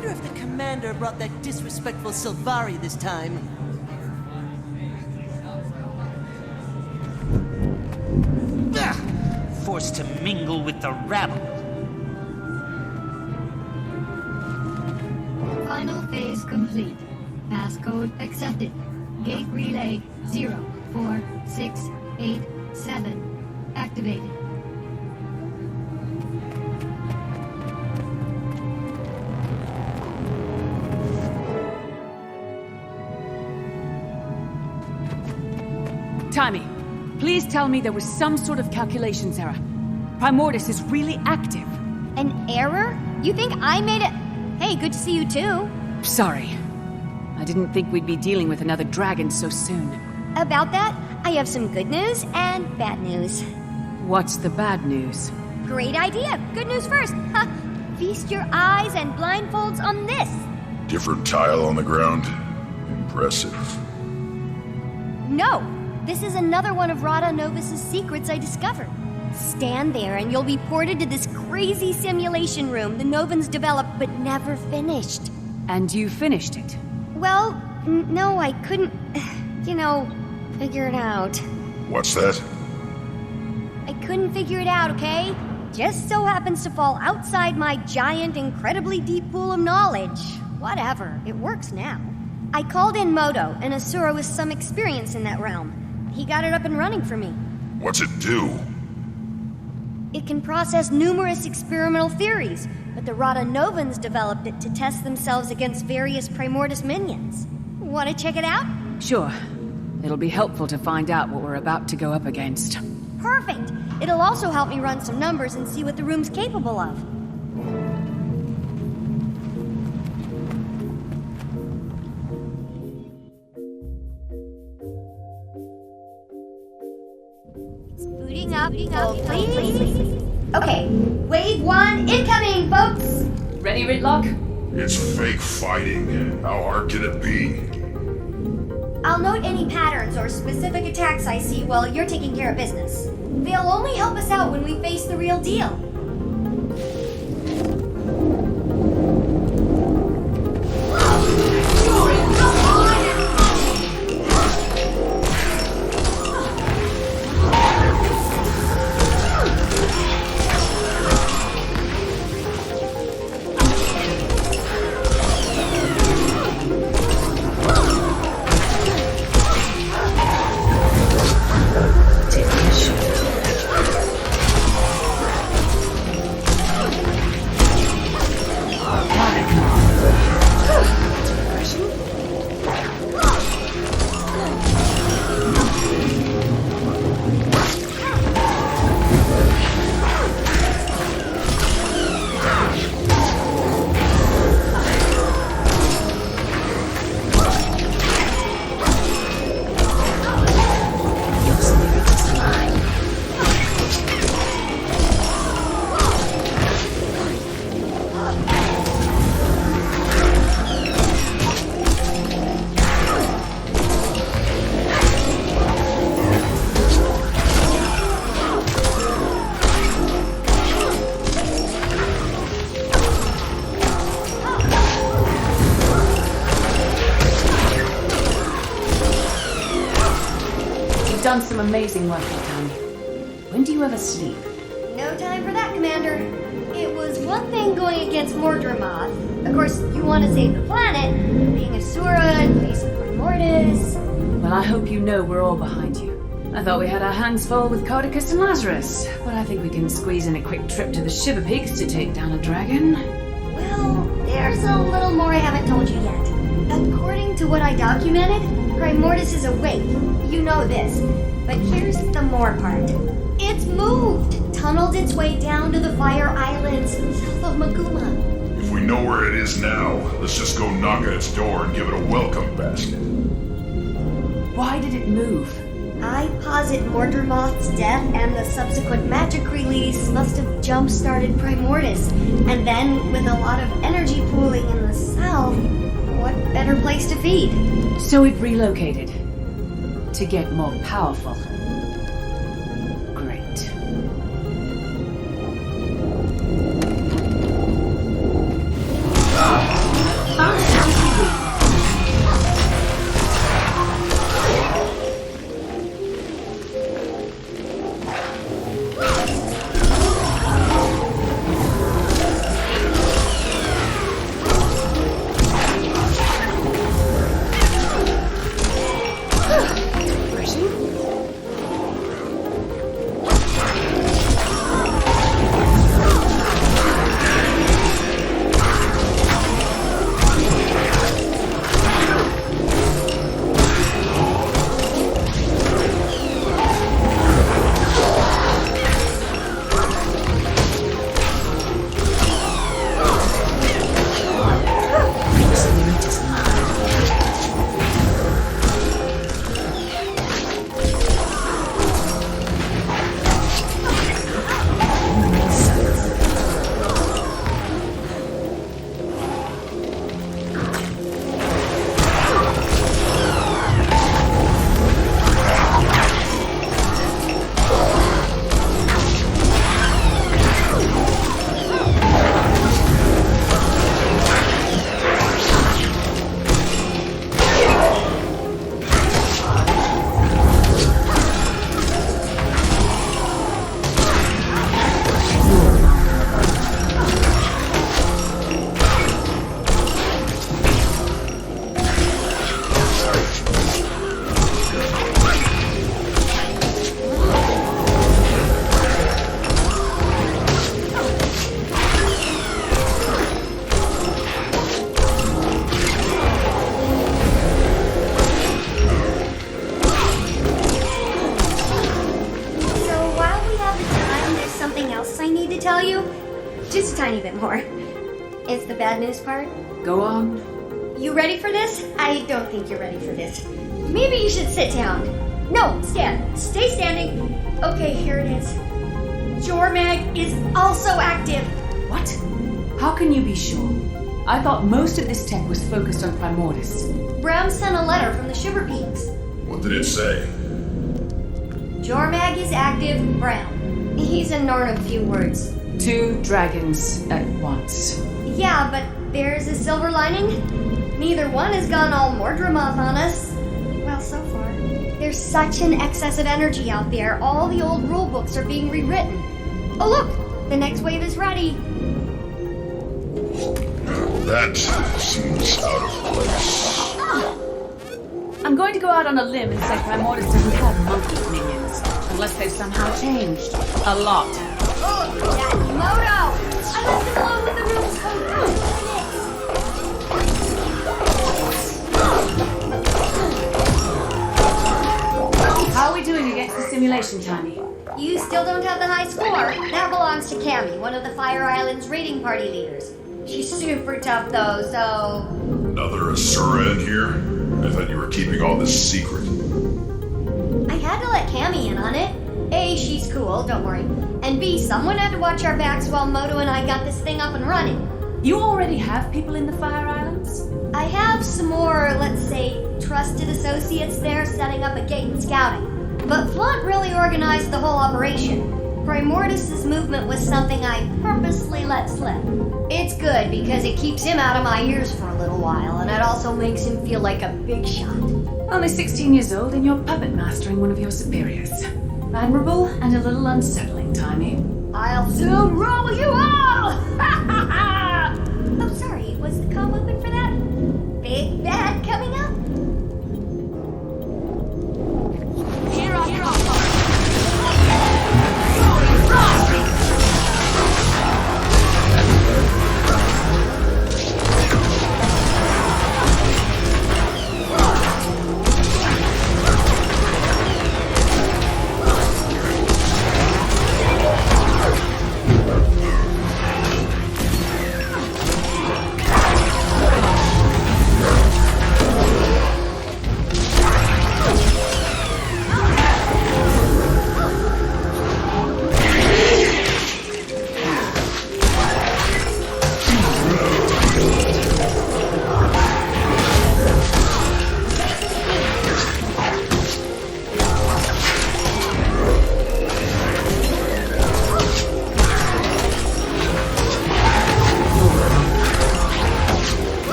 wonder if the commander brought that disrespectful Sylvari this time. Forced to mingle with the rabble. Final phase complete. Passcode accepted. Gate relay 04687 activated. Timmy, please tell me there was some sort of calculations error. Primordus is really active. An error? You think I made it? Hey, good to see you too. Sorry. I didn't think we'd be dealing with another dragon so soon. About that, I have some good news and bad news. What's the bad news? Great idea. Good news first. Ha! Feast your eyes and blindfolds on this. Different tile on the ground. Impressive. No, this is another one of Rada Novus's secrets I discovered. Stand there and you'll be ported to this crazy simulation room the Novans developed but never finished. And you finished it? Well, no, I couldn't, figure it out. What's that? I couldn't figure it out, okay? Just so happens to fall outside my giant, incredibly deep pool of knowledge. Whatever, it works now. I called in Moto, an Asura with some experience in that realm. He got it up and running for me. What's it do? It can process numerous experimental theories, but the Rada Novans developed it to test themselves against various Primordus minions. Want to check it out? Sure. It'll be helpful to find out what we're about to go up against. Perfect! It'll also help me run some numbers and see what the room's capable of. Booting up, please. Okay, wave 1 incoming, folks! Ready, Ridlock? It's fake fighting. How hard can it be? I'll note any patterns or specific attacks I see while you're taking care of business. They'll only help us out when we face the real deal. Done some amazing work, Tommy. When do you ever sleep? No time for that, Commander. It was one thing going against Mordremoth. Of course, you want to save the planet, being Asura and facing Primordus. Well, I hope you know we're all behind you. I thought we had our hands full with Caudecus and Lazarus, but I think we can squeeze in a quick trip to the Shiver Peaks to take down a dragon. Well, there's a little more I haven't told you yet. According to what I documented, Primordus is awake. You know this. But here's the more part. It's moved! Tunneled its way down to the Fire Islands south of Maguma. If we know where it is now, let's just go knock at its door and give it a welcome basket. Why did it move? I posit Mordremoth's death and the subsequent magic release must have jump-started Primordus. And then, with a lot of energy pooling in the south, what better place to feed? So it relocated. To get more powerful. Great. you. Just a tiny bit more. It's the bad news part. Go on. You ready for this? I don't think you're ready for this. Maybe you should sit down. No, stand. Stay standing. Okay, here it is. Jormag is also active. What? How can you be sure? I thought most of this tech was focused on Primordus. Brown sent a letter from the Shiver Peaks. What did it say? Jormag is active, Brown. He's a Norn of few words. 2 dragons at once. Yeah, but there's a silver lining. Neither one has gone all Mordremoth on us. Well, so far. There's such an excess of energy out there, all the old rulebooks are being rewritten. Oh look! The next wave is ready. That seems out of place. I'm going to go out on a limb and say Primordus doesn't have monkey minions, unless they've somehow changed. A lot. Oh, that Moto! I left him alone with the room's code. How are we doing against the simulation, Tiny? You still don't have the high score. That belongs to Cammy, one of the Fire Island's raiding party leaders. She's super tough though, so... Another Asura in here? I thought you were keeping all this secret. I had to let Cammy in on it. A, she's cool, don't worry. And B, someone had to watch our backs while Moto and I got this thing up and running. You already have people in the Fire Islands? I have some more, let's say, trusted associates there setting up a gate and scouting. But Flaunt really organized the whole operation. Primordus' movement was something I purposely let slip. It's good because it keeps him out of my ears for a little while, and it also makes him feel like a big shot. Only 16 years old and you're puppet mastering one of your superiors. Admirable and a little unsettling, Tiny. I'll soon roll you all! Oh, sorry, was the comm open for that? Big bad coming up?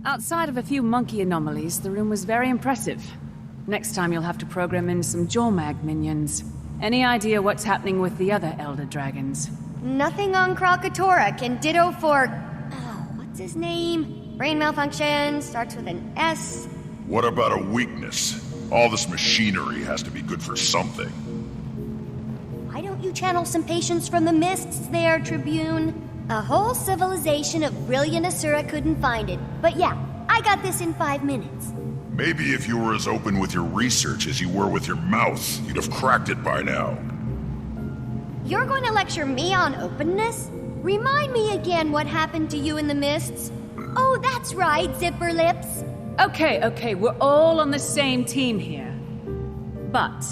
Outside of a few monkey anomalies, the room was very impressive. Next time you'll have to program in some Jormag minions. Any idea what's happening with the other Elder Dragons? Nothing on Krakatoa can ditto for... Oh, what's his name? Brain malfunction, starts with an S. What about a weakness? All this machinery has to be good for something. Why don't you channel some patience from the mists there, Tribune? A whole civilization of brilliant Asura couldn't find it. But yeah, I got this in 5 minutes. Maybe if you were as open with your research as you were with your mouth, you'd have cracked it by now. You're going to lecture me on openness? Remind me again what happened to you in the mists. Oh, that's right, Zipper Lips. Okay, we're all on the same team here. But,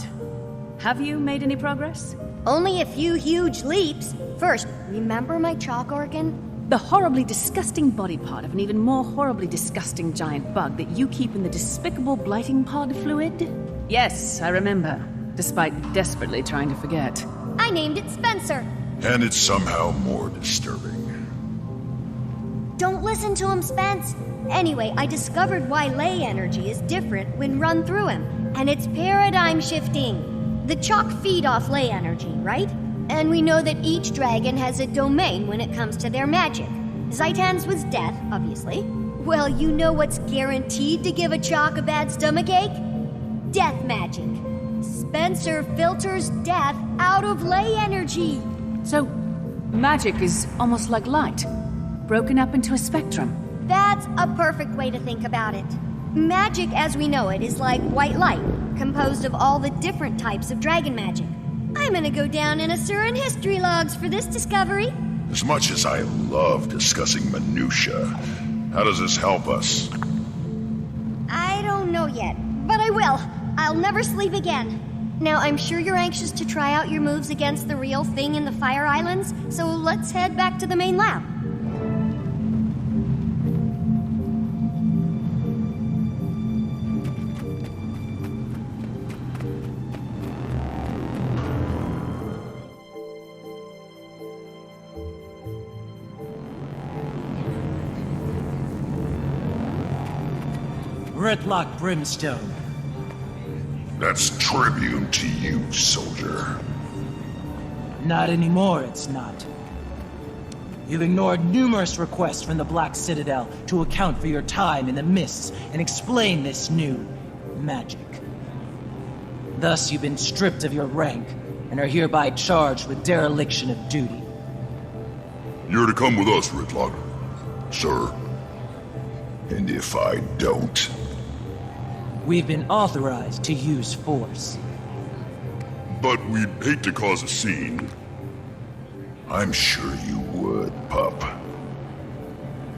have you made any progress? Only a few huge leaps. First, remember my chalk organ? The horribly disgusting body part of an even more horribly disgusting giant bug that you keep in the despicable blighting pod fluid? Yes, I remember, despite desperately trying to forget. I named it Spencer. And it's somehow more disturbing. Don't listen to him, Spence. Anyway, I discovered why ley energy is different when run through him, and it's paradigm shifting. The chalk feed off ley energy, right? And we know that each dragon has a domain when it comes to their magic. Zaitan's was death, obviously. Well, you know what's guaranteed to give a chalk a bad stomachache? Death magic. Spencer filters death out of ley energy. So, magic is almost like light, broken up into a spectrum. That's a perfect way to think about it. Magic as we know it is like white light, composed of all the different types of dragon magic. I'm gonna go down in Asuran history logs for this discovery. As much as I love discussing minutia, how does this help us? I don't know yet, but I will. I'll never sleep again. Now, I'm sure you're anxious to try out your moves against the real thing in the Fire Islands, so let's head back to the main lab. Redlock Brimstone. That's tribute to you, soldier. Not anymore, it's not. You've ignored numerous requests from the Black Citadel to account for your time in the mists and explain this new magic. Thus, you've been stripped of your rank and are hereby charged with dereliction of duty. You're to come with us, Redlock, sir. And if I don't... We've been authorized to use force. But we'd hate to cause a scene. I'm sure you would, pup.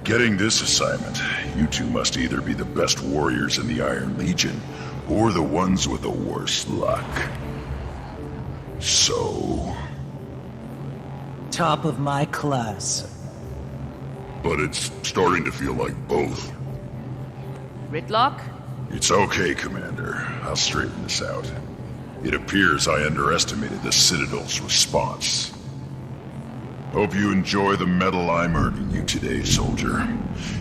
Getting this assignment, you two must either be the best warriors in the Iron Legion, or the ones with the worst luck. So... Top of my class. But it's starting to feel like both. Ridlock? It's okay, Commander. I'll straighten this out. It appears I underestimated the Citadel's response. Hope you enjoy the medal I'm earning you today, soldier.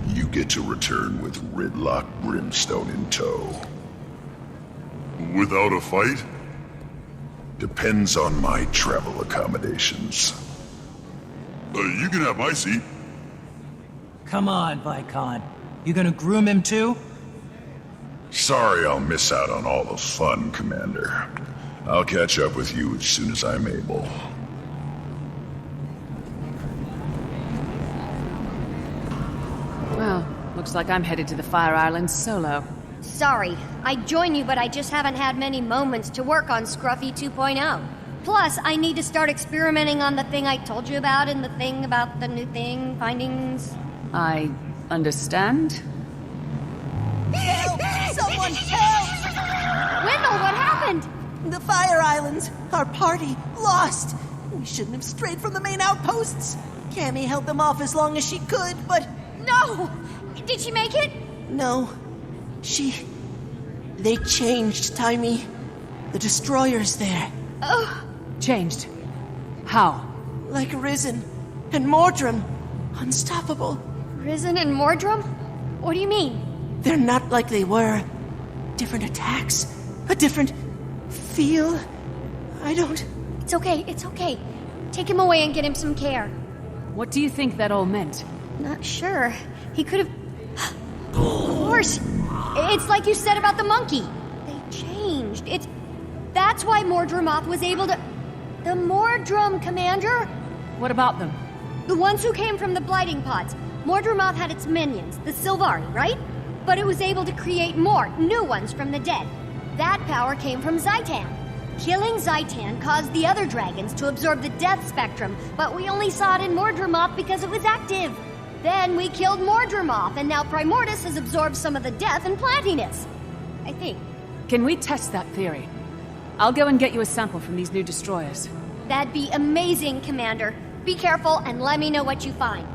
You get to return with Ridlock Brimstone in tow. Without a fight? Depends on my travel accommodations. You can have my seat. Come on, Viscount. You gonna groom him too? Sorry I'll miss out on all the fun, Commander. I'll catch up with you as soon as I'm able. Well, looks like I'm headed to the Fire Islands solo. Sorry, I'd join you, but I just haven't had many moments to work on Scruffy 2.0. Plus, I need to start experimenting on the thing I told you about and the thing about the new thing, findings. I understand. Help! Someone help! Wendell, what happened? The Fire Islands, our party, lost. We shouldn't have strayed from the main outposts. Cammy held them off as long as she could, but No! Did she make it? no. They changed, Timey. The destroyer's there. Oh, Changed. How? Like Risen and Mordrem. Unstoppable. Risen and Mordrem? What do you mean? They're not like they were. Different attacks. A different feel. I don't... It's okay. Take him away and get him some care. What do you think that all meant? Not sure. He could have... Of course! It's like you said about the monkey. They changed. That's why Mordremoth was able to... The Mordrem, Commander? What about them? The ones who came from the blighting pods. Mordremoth had its minions, the Sylvari, right? But it was able to create more, new ones from the dead. That power came from Zaitan. Killing Zaitan caused the other dragons to absorb the death spectrum, but we only saw it in Mordremoth because it was active. Then we killed Mordremoth, and now Primordus has absorbed some of the death and plantiness. I think. Can we test that theory? I'll go and get you a sample from these new destroyers. That'd be amazing, Commander. Be careful and let me know what you find.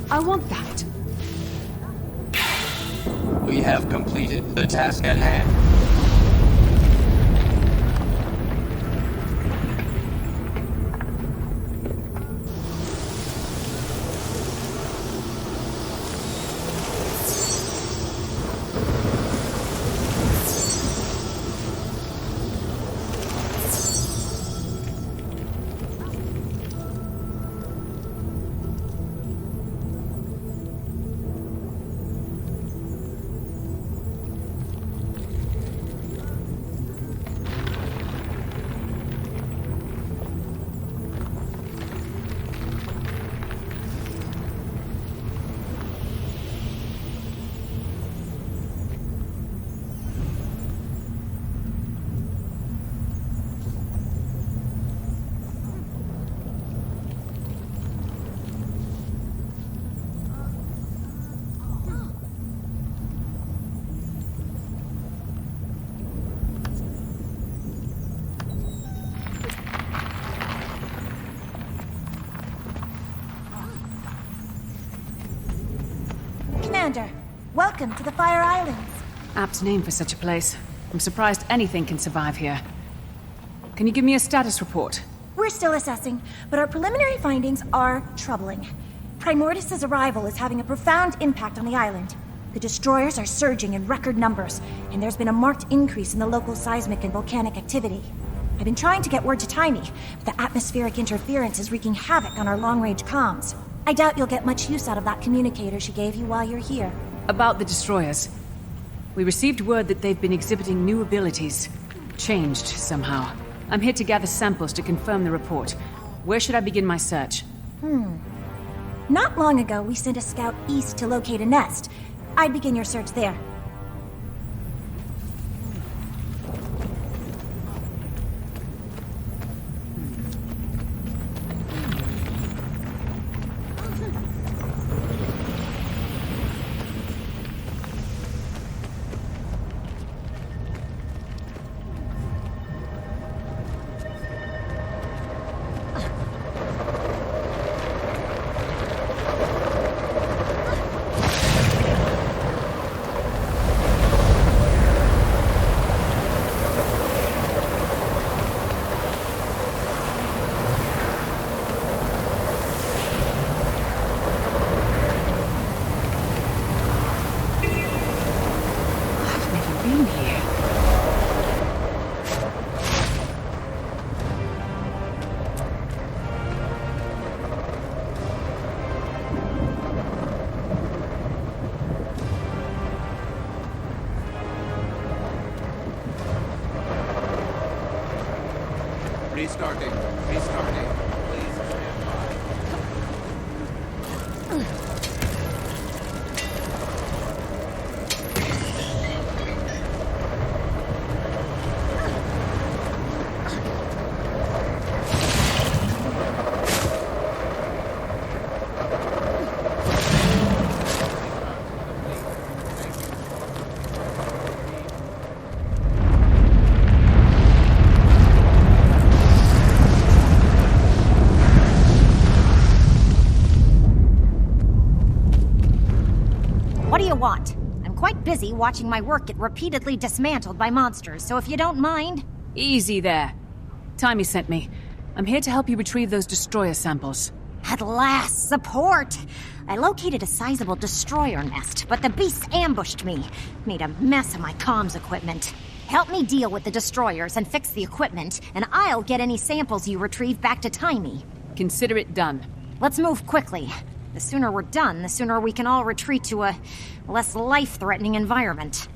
I want that. We have completed the task at hand. Commander, welcome to the Fire Islands. Apt name for such a place. I'm surprised anything can survive here. Can you give me a status report? We're still assessing, but our preliminary findings are troubling. Primordus' arrival is having a profound impact on the island. The destroyers are surging in record numbers, and there's been a marked increase in the local seismic and volcanic activity. I've been trying to get word to Tiny, but the atmospheric interference is wreaking havoc on our long-range comms. I doubt you'll get much use out of that communicator she gave you while you're here. About the destroyers. We received word that they've been exhibiting new abilities. Changed somehow. I'm here to gather samples to confirm the report. Where should I begin my search? Not long ago, we sent a scout east to locate a nest. I'd begin your search there. Restarting. Restarting. Please stand by. What do you want? I'm quite busy watching my work get repeatedly dismantled by monsters, so if you don't mind... Easy there. Timmy sent me. I'm here to help you retrieve those destroyer samples. At last, support! I located a sizable destroyer nest, but the beasts ambushed me. Made a mess of my comms equipment. Help me deal with the destroyers and fix the equipment, and I'll get any samples you retrieve back to Timey. Consider it done. Let's move quickly. The sooner we're done, the sooner we can all retreat to a less life-threatening environment.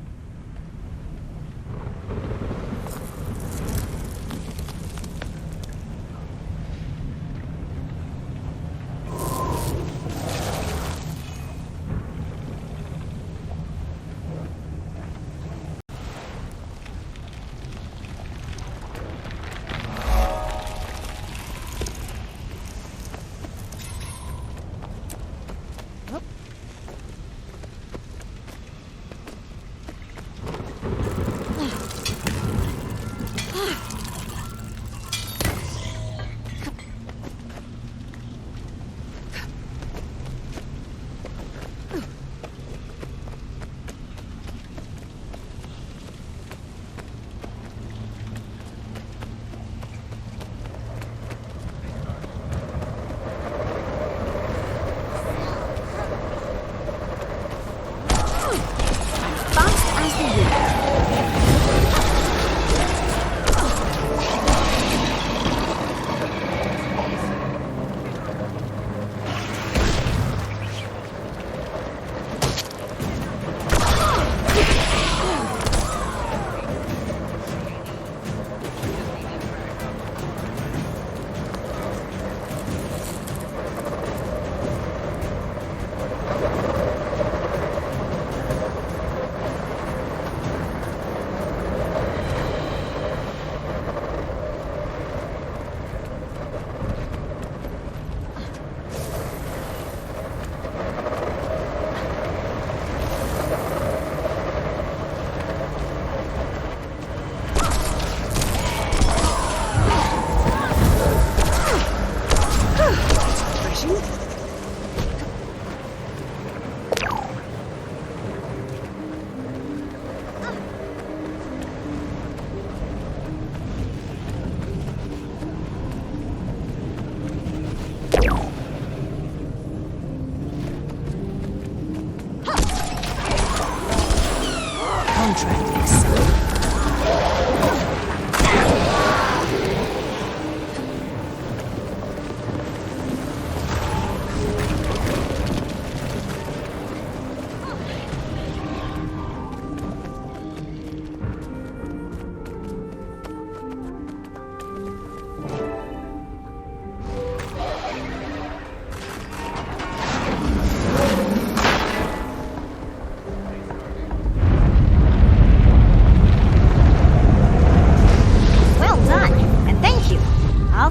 contract accepted.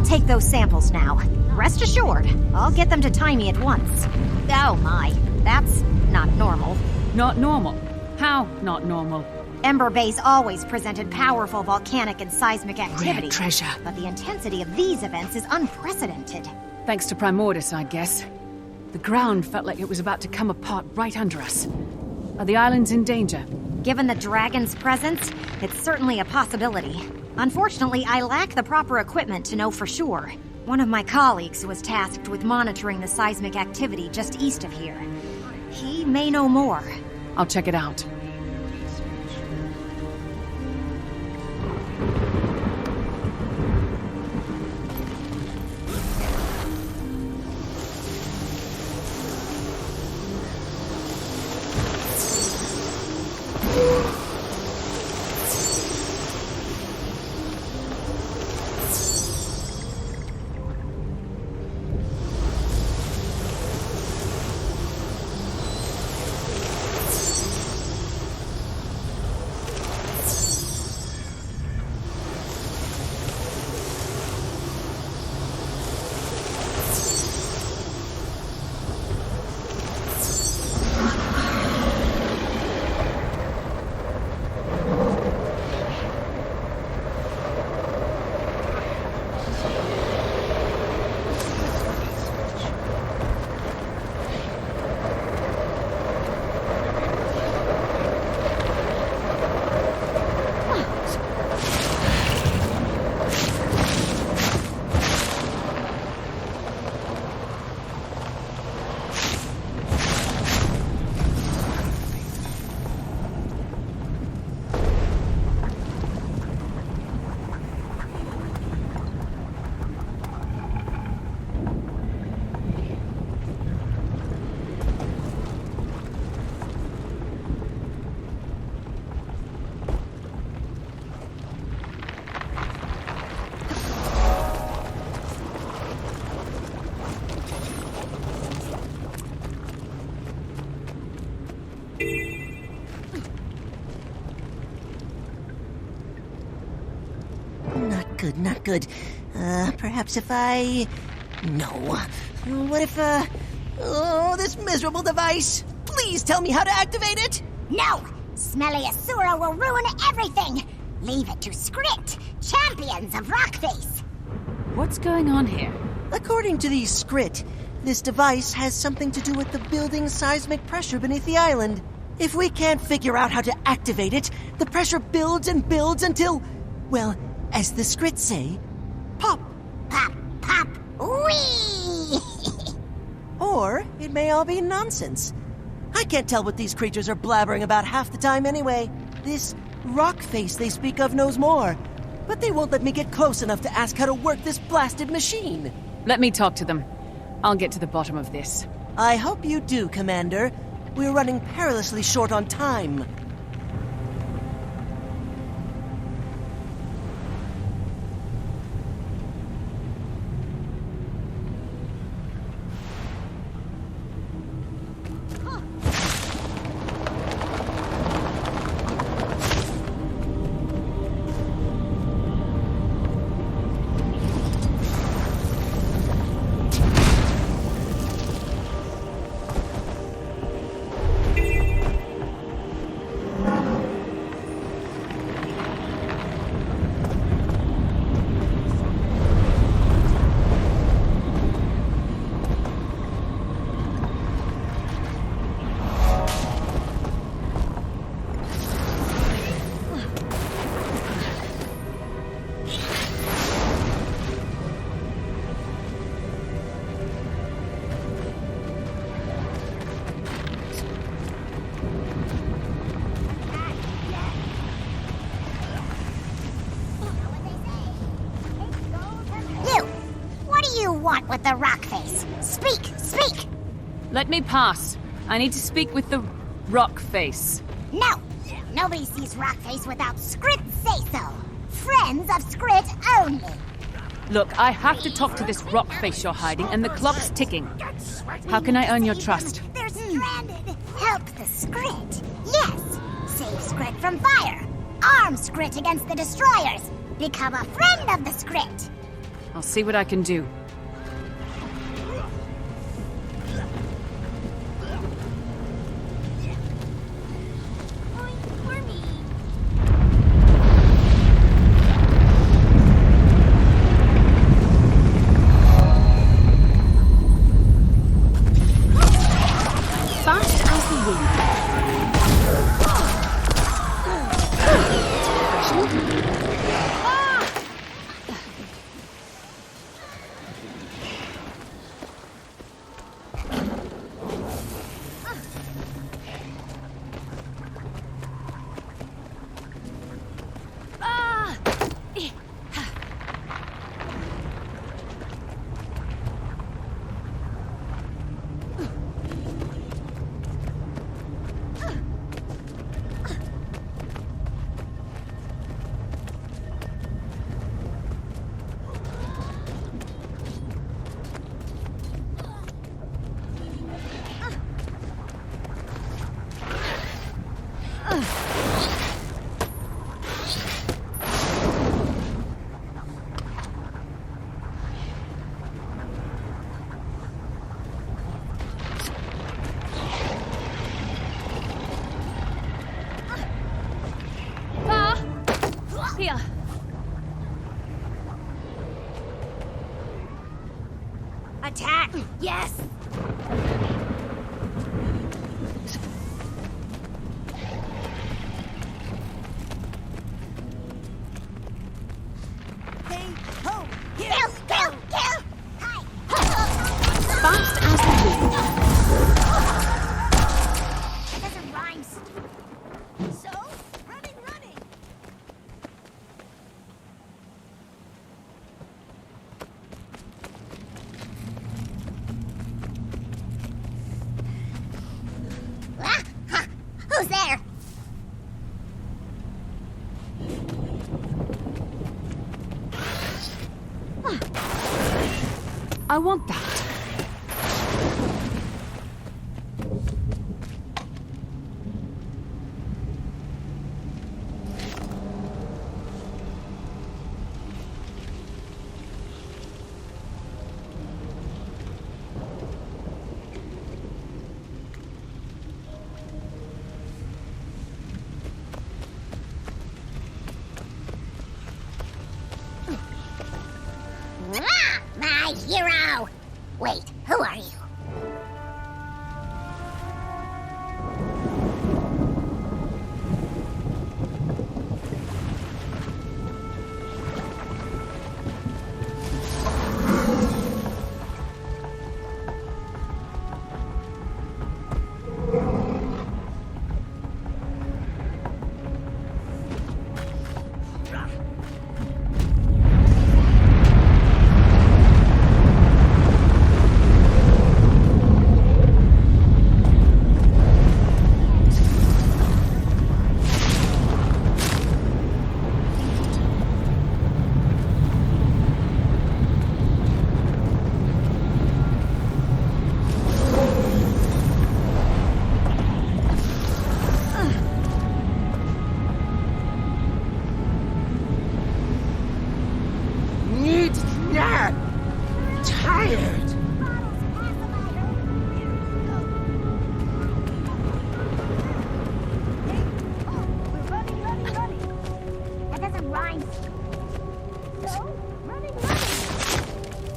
Take those samples now. Rest assured, I'll get them to Tyria at once. Oh my, that's not normal. Not normal? How not normal? Ember Base always presented powerful volcanic and seismic activity. Rare treasure. But the intensity of these events is unprecedented. Thanks to Primordus, I guess. The ground felt like it was about to come apart right under us. Are the islands in danger? Given the dragon's presence, it's certainly a possibility. Unfortunately, I lack the proper equipment to know for sure. One of my colleagues was tasked with monitoring the seismic activity just east of here. He may know more. I'll check it out. Not good. Perhaps if I... No. What if, Oh, this miserable device! Please tell me how to activate it! No! Smelly Asura will ruin everything! Leave it to Sqotch, champions of Rockface! What's going on here? According to these Sqotch, this device has something to do with the building seismic pressure beneath the island. If we can't figure out how to activate it, the pressure builds and builds until... Well, as the Sqotch say, pop. Pop, pop, wee! Or it may all be nonsense. I can't tell what these creatures are blabbering about half the time anyway. This rock face they speak of knows more, but they won't let me get close enough to ask how to work this blasted machine. Let me talk to them. I'll get to the bottom of this. I hope you do, Commander. We're running perilously short on time. Let me pass. I need to speak with the rock face. No! Nobody sees Rockface without Sqrit say-so. Friends of Sqrit only. Look, I have to talk to this rock face you're hiding, and the clock's ticking. How can I earn your trust? They're stranded. Help the Sqrit. Yes. Save Sqrit from fire. Arm Sqrit against the destroyers. Become a friend of the Sqrit. I'll see what I can do. Attack! Yes! Hey, ho! Here Kill! we go. Kill! Kill! Hi! Fast as the wind. That doesn't rhyme. So, running. Ah, ha. Who's there? I want that. Ah, my hero! Wait, who are you? That doesn't rhyme. So, running.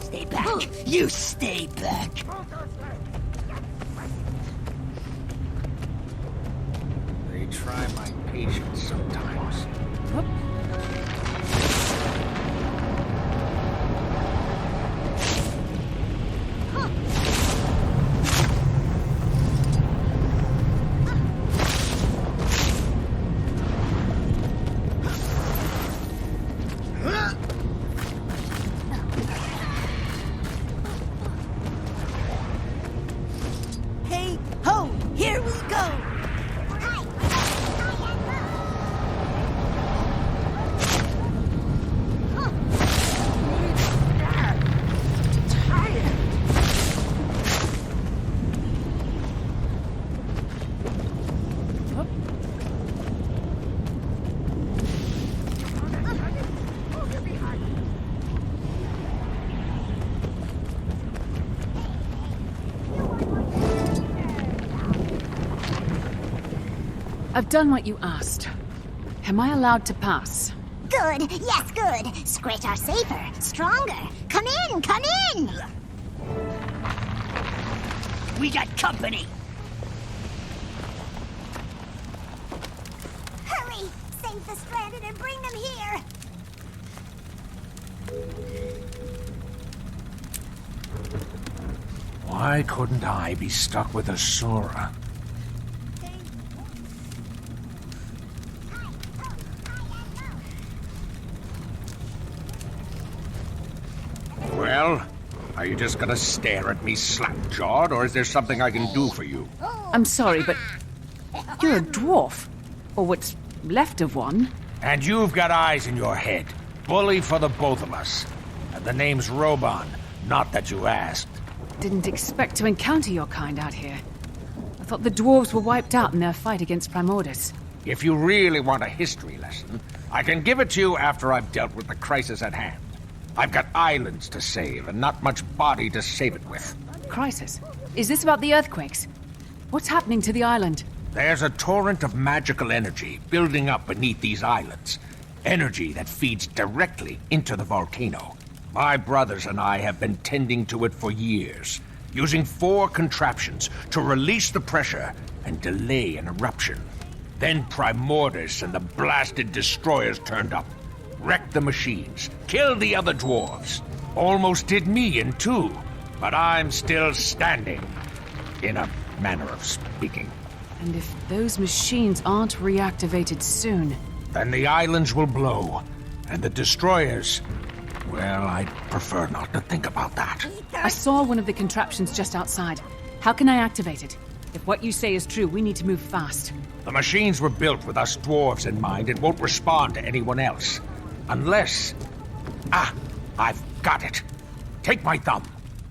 Stay back. You stay back. They try my patience sometimes. I've done what you asked. Am I allowed to pass? Good, yes, good. Sqotch are safer, stronger. Come in, come in! We got company! Hurry! Save the stranded and bring them here! Why couldn't I be stuck with Asura? Well, are you just gonna stare at me slack-jawed, or is there something I can do for you? I'm sorry, but you're a dwarf. Or what's left of one. And you've got eyes in your head. Bully for the both of us. And the name's Roban, not that you asked. Didn't expect to encounter your kind out here. I thought the dwarves were wiped out in their fight against Primordus. If you really want a history lesson, I can give it to you after I've dealt with the crisis at hand. I've got islands to save, and not much body to save it with. Crisis? Is this about the earthquakes? What's happening to the island? There's a torrent of magical energy building up beneath these islands. Energy that feeds directly into the volcano. My brothers and I have been tending to it for years, using 4 contraptions to release the pressure and delay an eruption. Then Primordus and the blasted destroyers turned up, wrecked the machines, killed the other dwarves. Almost did me in 2, but I'm still standing, in a manner of speaking. And if those machines aren't reactivated soon... Then the islands will blow, and the destroyers... Well, I'd prefer not to think about that. I saw one of the contraptions just outside. How can I activate it? If what you say is true, we need to move fast. The machines were built with us dwarves in mind and won't respond to anyone else. Unless... Ah, I've got it. Take my thumb.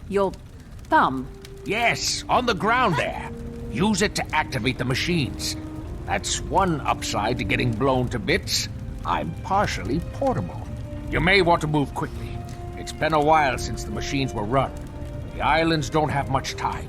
Your thumb? Yes, on the ground there. Use it to activate the machines. That's one upside to getting blown to bits. I'm partially portable. You may want to move quickly. It's been a while since the machines were run. The islands don't have much time.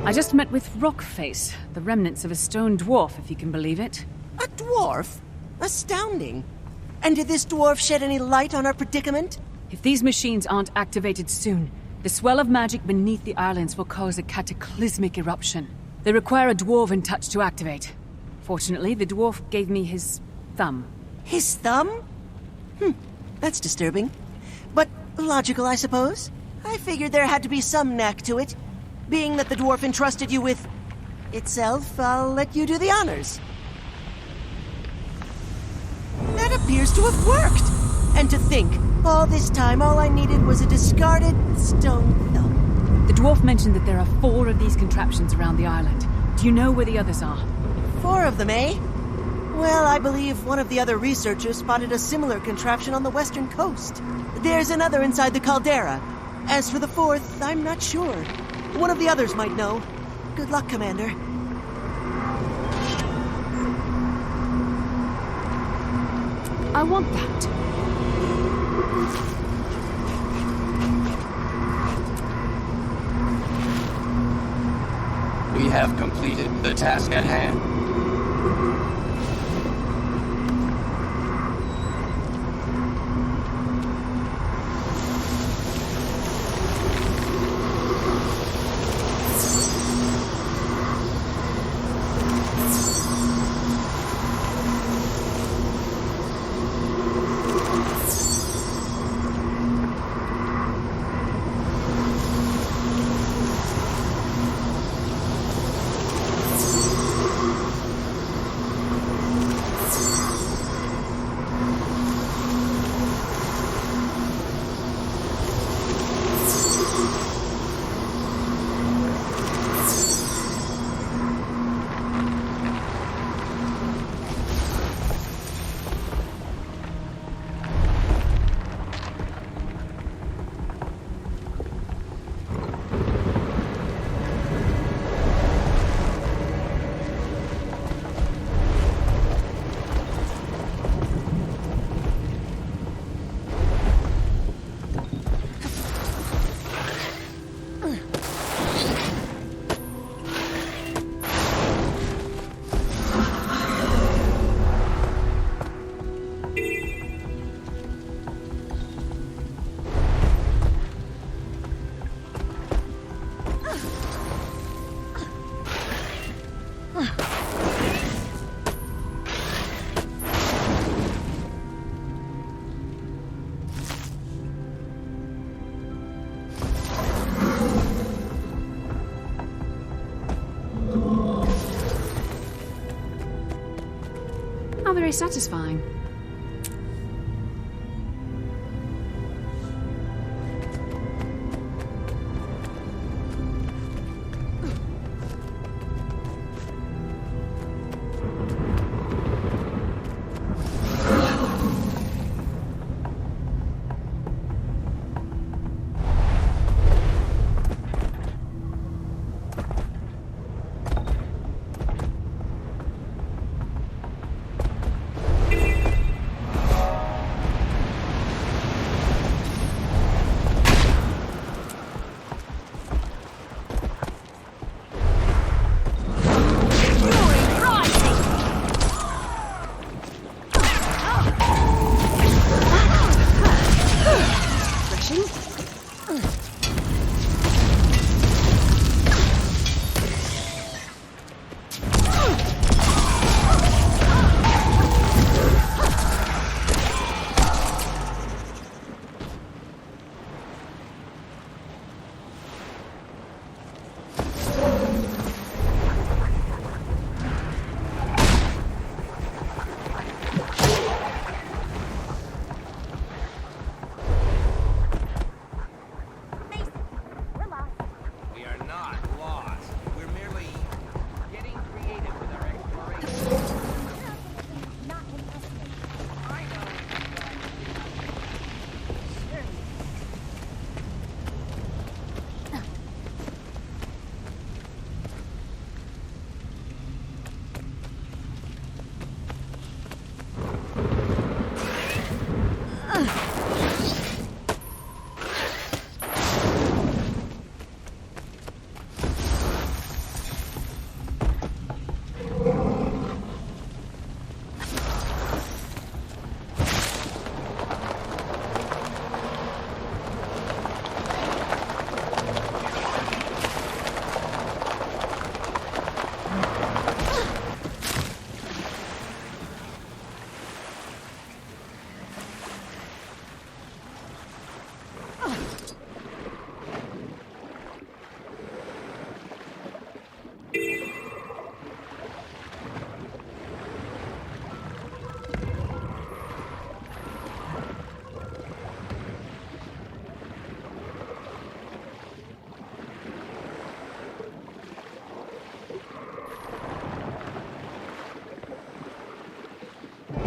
I just met with Rockface, the remnants of a stone dwarf, if you can believe it. A dwarf? Astounding. And did this dwarf shed any light on our predicament? If these machines aren't activated soon, the swell of magic beneath the islands will cause a cataclysmic eruption. They require a dwarven touch to activate. Fortunately, the dwarf gave me his thumb. His thumb? That's disturbing. But logical, I suppose. I figured there had to be some knack to it. Being that the dwarf entrusted you with itself, I'll let you do the honors. That appears to have worked! And to think, all this time all I needed was a discarded stone thumb. The dwarf mentioned that there are 4 of these contraptions around the island. Do you know where the others are? 4 of them, eh? Well, I believe one of the other researchers spotted a similar contraption on the western coast. There's another inside the caldera. As for the 4th, I'm not sure. One of the others might know. Good luck, Commander. I want that. We have completed the task at hand. How very satisfying.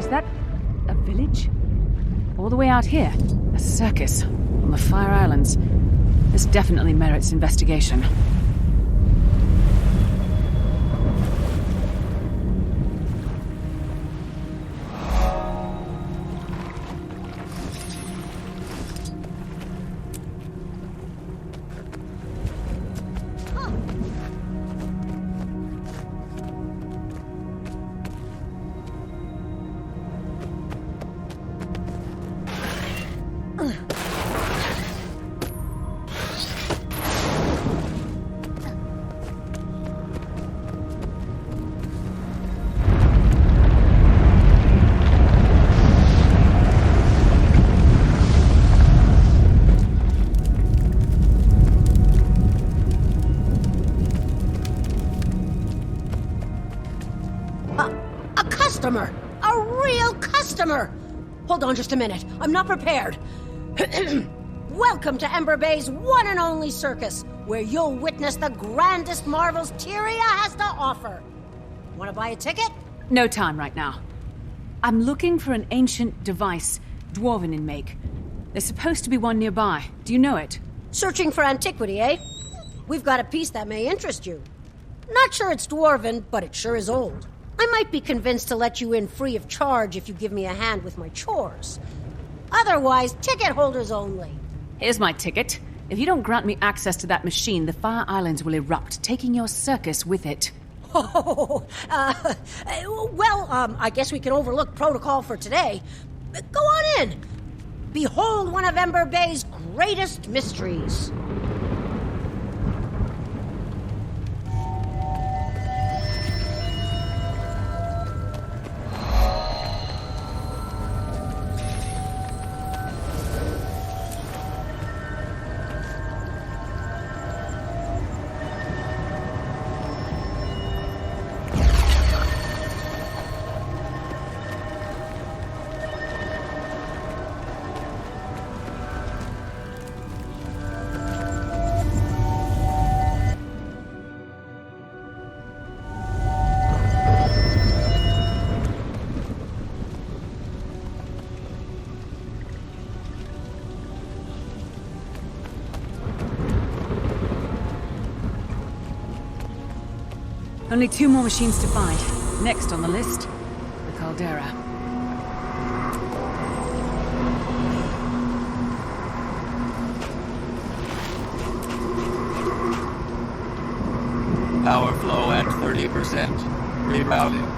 that a village? All the way out here, a circus on the Fire Islands. This definitely merits investigation. Customer! A real customer! Hold on just a minute. I'm not prepared. Welcome to Ember Bay's one and only circus, where you'll witness the grandest marvels Tyria has to offer. Want to buy a ticket? No time right now. I'm looking for an ancient device, dwarven in make. There's supposed to be one nearby. Do you know it? Searching for antiquity, eh? We've got a piece that may interest you. Not sure it's dwarven, but it sure is old. I might be convinced to let you in free of charge if you give me a hand with my chores. Otherwise, ticket holders only. Here's my ticket. If you don't grant me access to that machine, the Fire Islands will erupt, taking your circus with it. Oh, I guess we can overlook protocol for today. Go on in. Behold one of Ember Bay's greatest mysteries. Only 2 more machines to find. Next on the list, the Caldera. Power flow at 30%. Rerouting.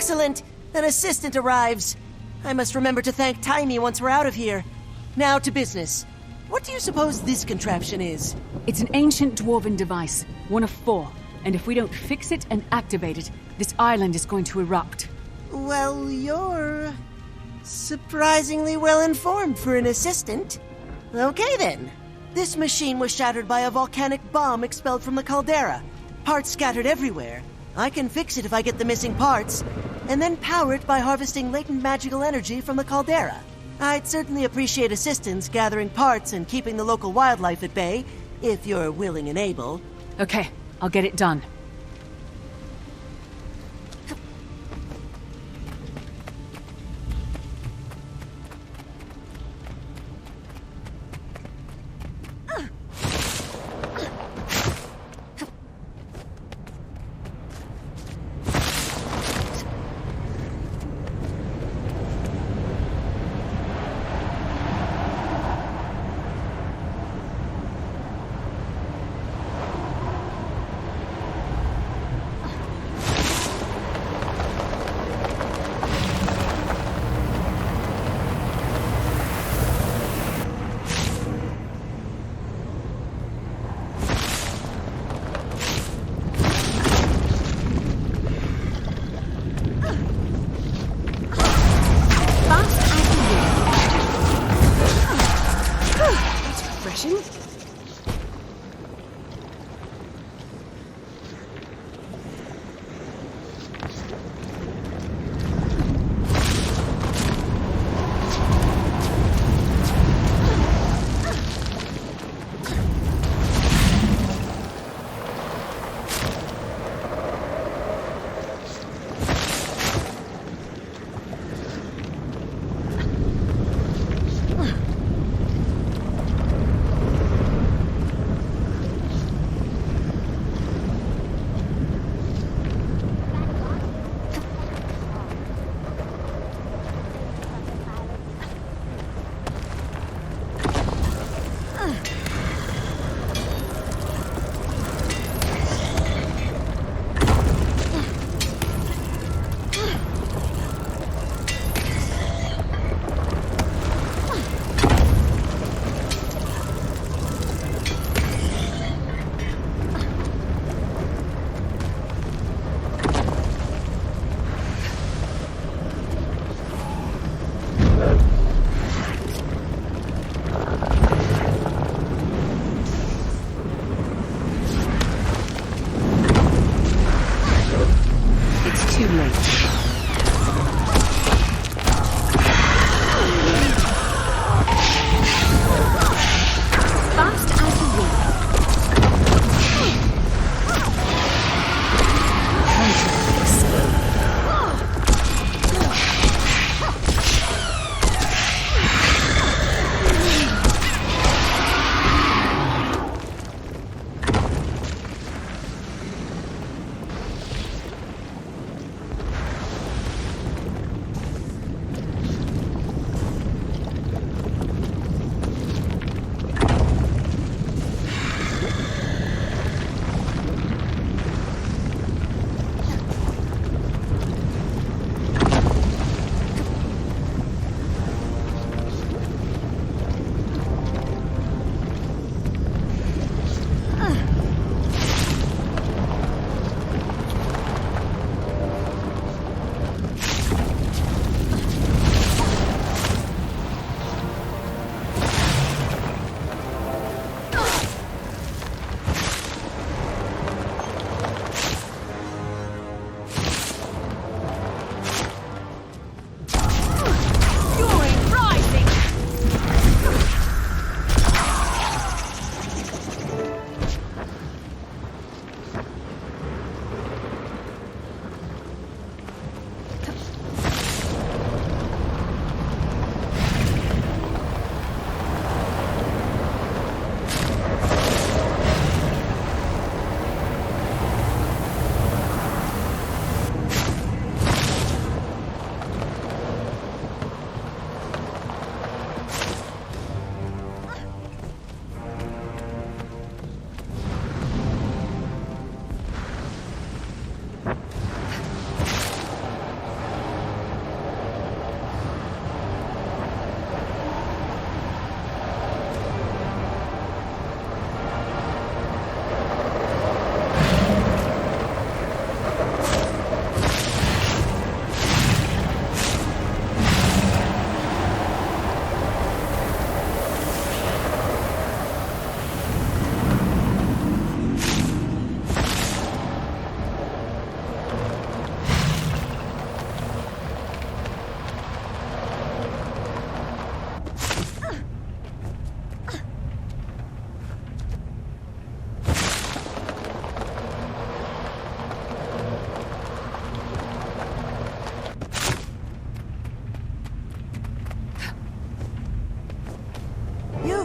Excellent! An assistant arrives. I must remember to thank Timey once we're out of here. Now to business. What do you suppose this contraption is? It's an ancient dwarven device, one of 4. And if we don't fix it and activate it, this island is going to erupt. Well, you're surprisingly well informed for an assistant. Okay then. This machine was shattered by a volcanic bomb expelled from the caldera. Parts scattered everywhere. I can fix it if I get the missing parts, and then power it by harvesting latent magical energy from the caldera. I'd certainly appreciate assistance gathering parts and keeping the local wildlife at bay, if you're willing and able. Okay, I'll get it done.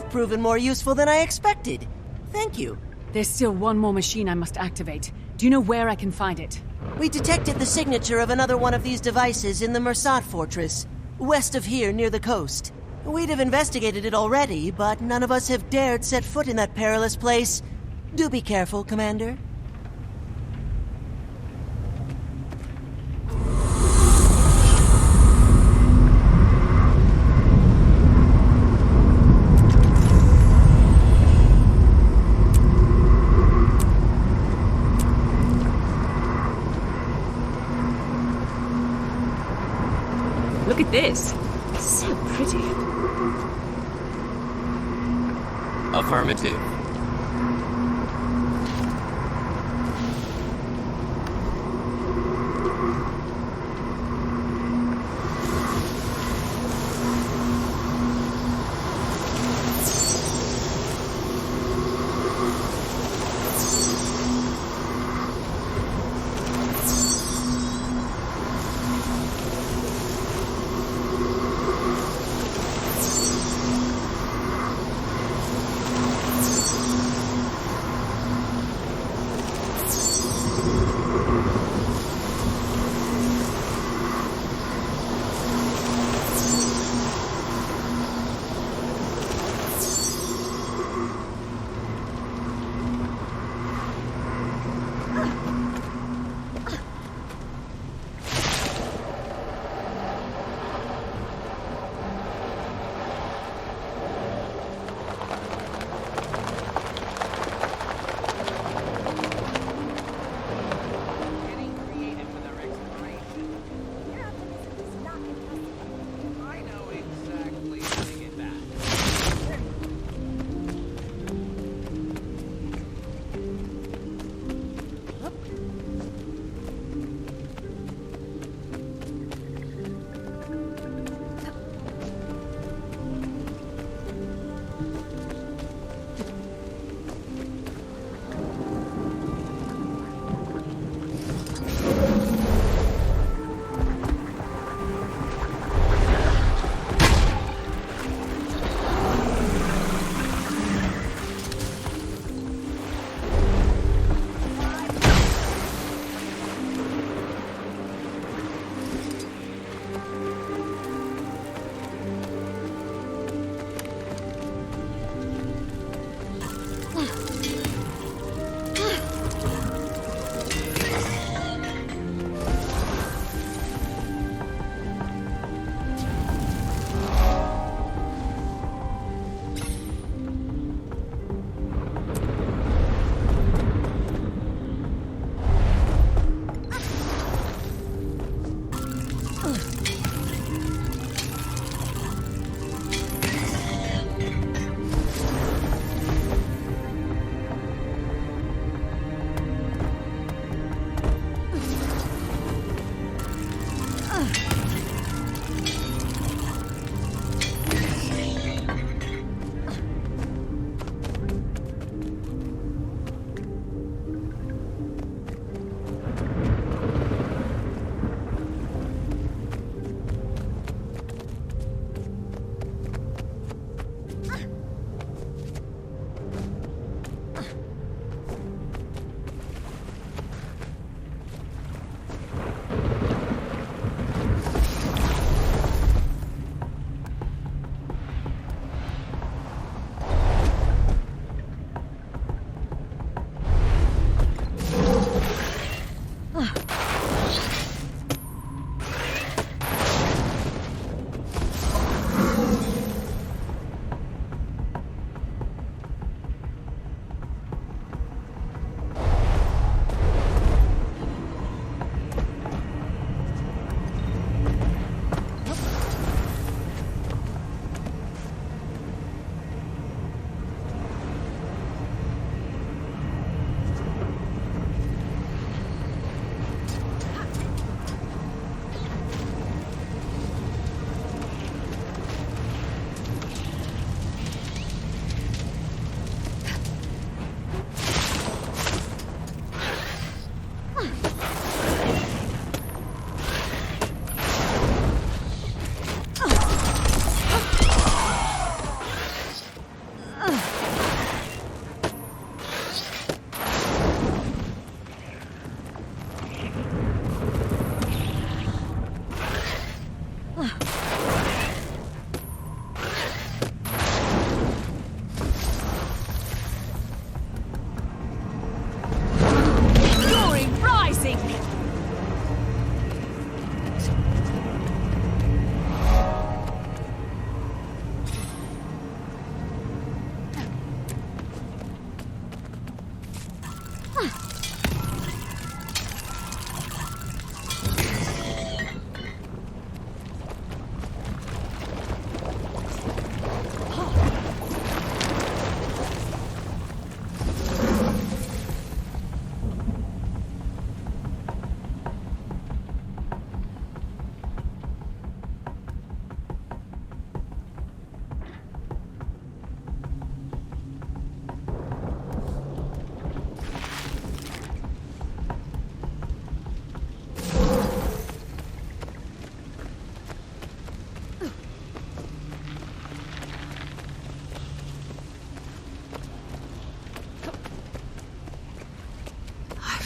have proven more useful than I expected. Thank you. There's still one more machine I must activate. Do you know where I can find it? We detected the signature of another one of these devices in the Mursaat fortress, west of here near the coast. We'd have investigated it already, but none of us have dared set foot in that perilous place. Do be careful, Commander. Look at this. So pretty. Affirmative.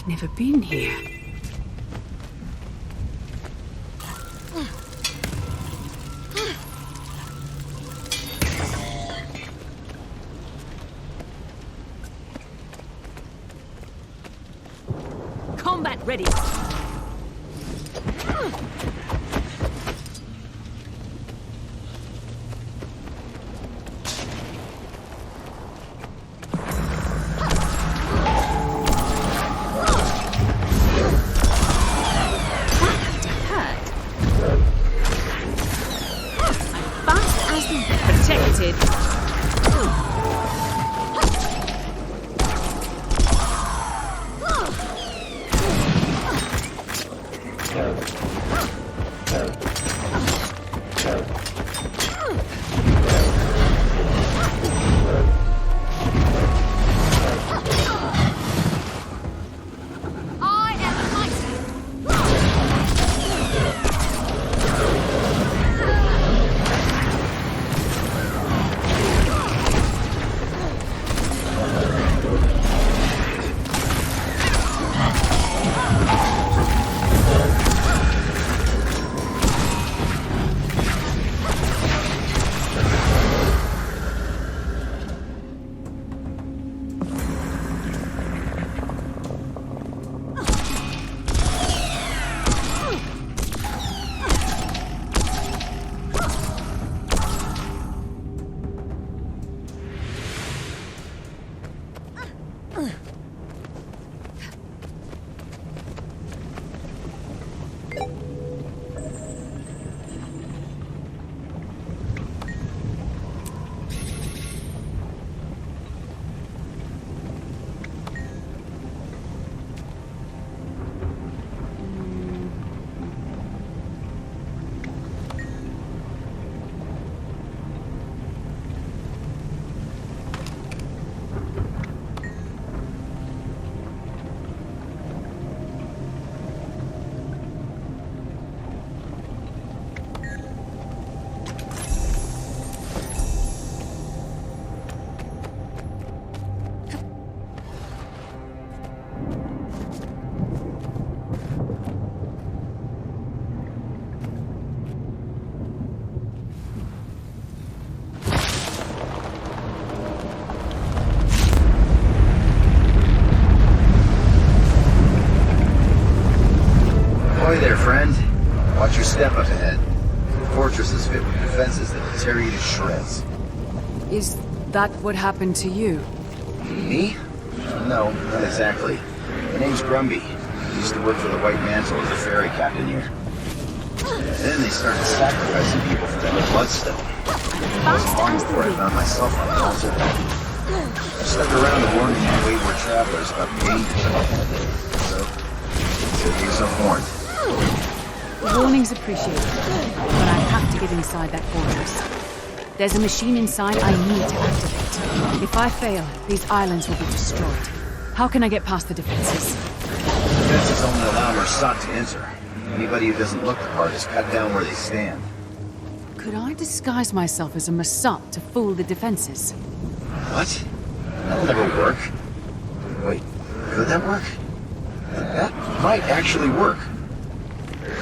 I've never been here. Combat ready. Protected. Watch your step up ahead. The fortress is fit with defenses that will tear you to shreds. Is that what happened to you? Me? No, not exactly. My name's Grumby. I used to work for the White Mantle as a ferry captain here. Then they started sacrificing people for that bloodstone. It wasn't long before I found myself on the altar. I stuck around to warn these wayward travelers about the dangers of it. So here's a warrant. Warning's appreciated, but I have to get inside that fortress. There's a machine inside I need to activate. If I fail, these islands will be destroyed. How can I get past the defenses? Defenses only allow mursaat to enter. Anybody who doesn't look the part is cut down where they stand. Could I disguise myself as a mursaat to fool the defenses? What? That'll never work. Wait, could that work? That might actually work.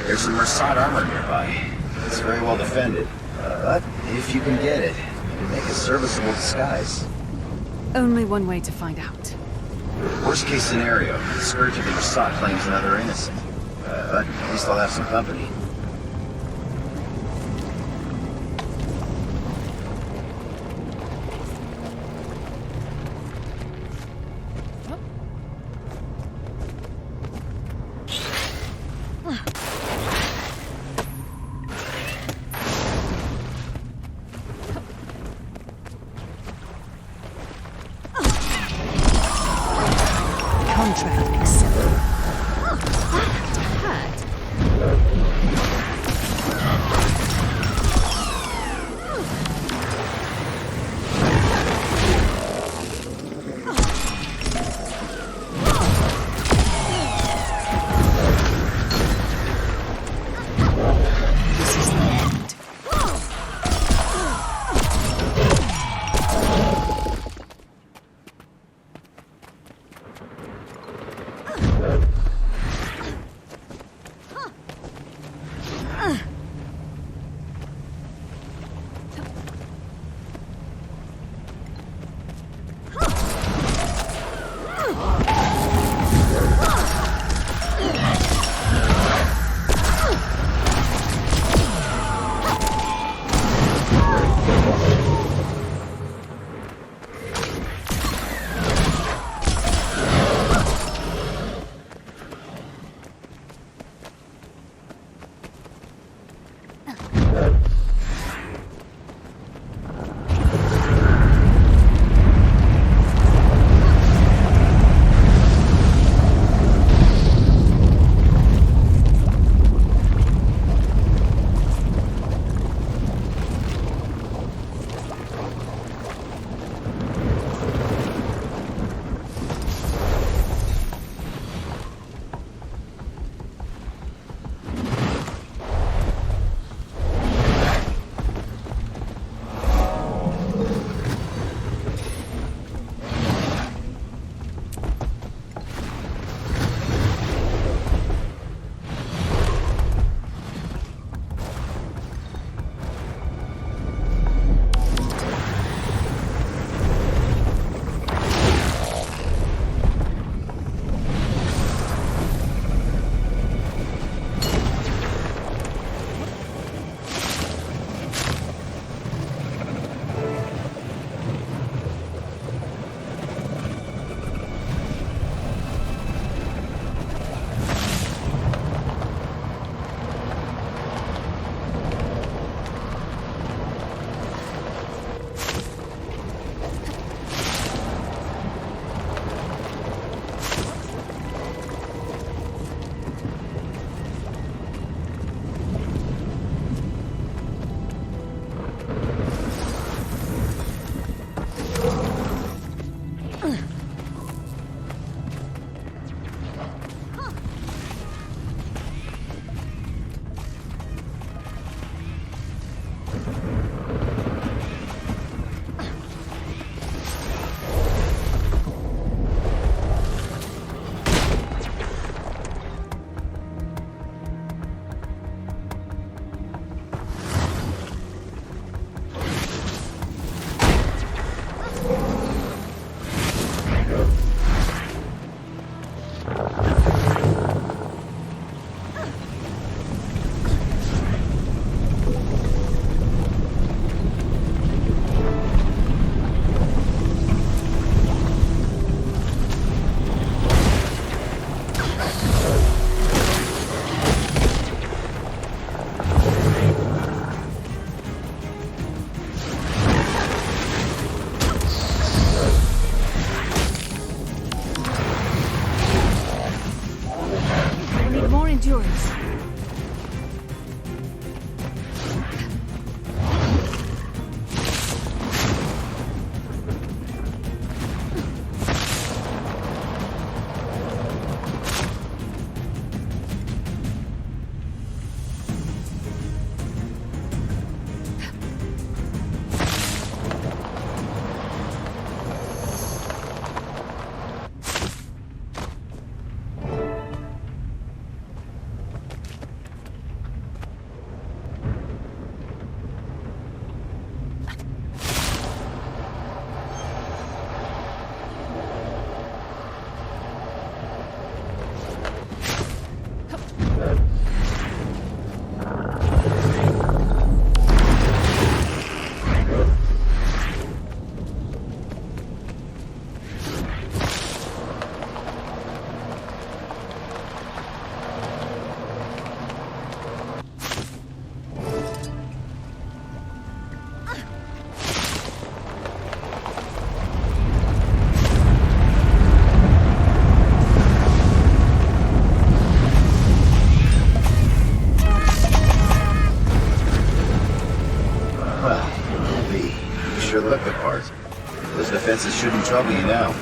There's some mursaat armor nearby. It's very well defended. But if you can get it, it'll make a serviceable disguise. Only one way to find out. Worst case scenario, the Sqotch of the mursaat claims another innocent. But at least I'll have some company. sure look the part. Those defenses shouldn't trouble you now.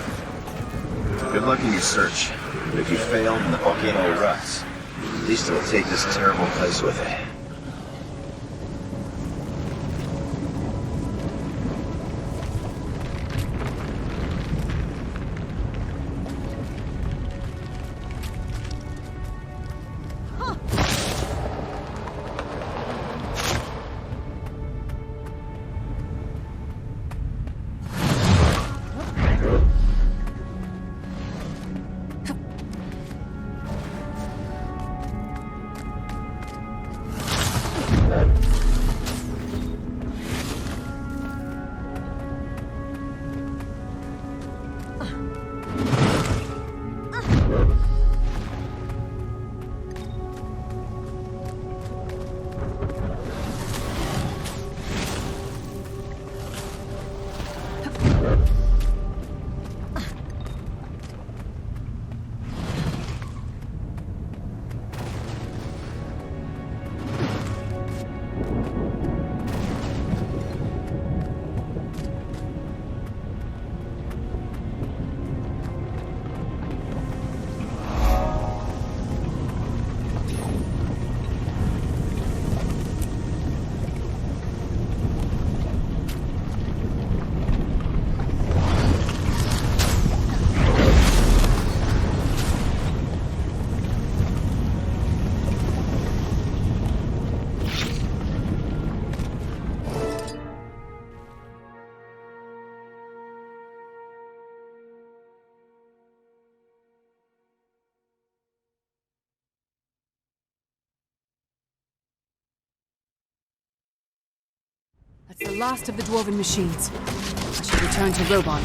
Good luck in your search. But if you fail and the volcano erupts, at least it'll take this terrible place with it. That's the last of the dwarven machines. I should return to Robot.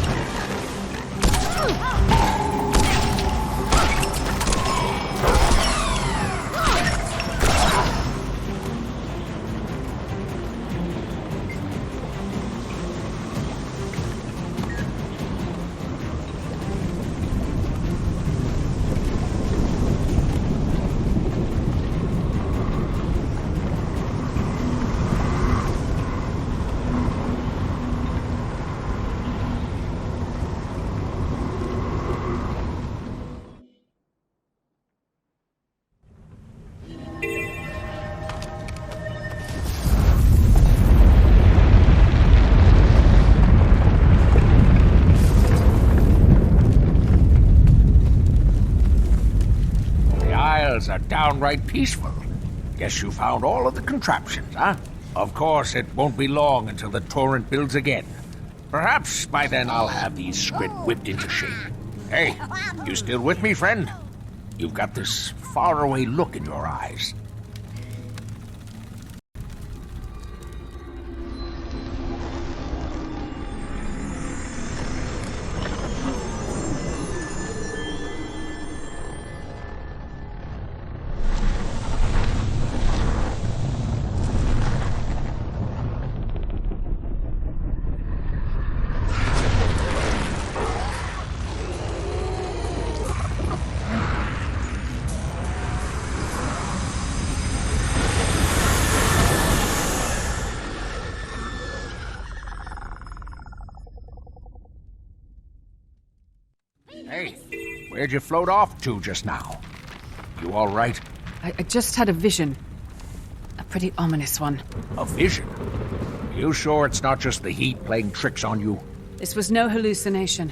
Are downright peaceful. Guess you found all of the contraptions, huh? Of course, it won't be long until the torrent builds again. Perhaps by then I'll have these Sqotch whipped into shape. Hey, you still with me, friend? You've got this faraway look in your eyes. Hey, where'd you float off to just now? You all right? I just had a vision. A pretty ominous one. A vision? You sure it's not just the heat playing tricks on you? This was no hallucination.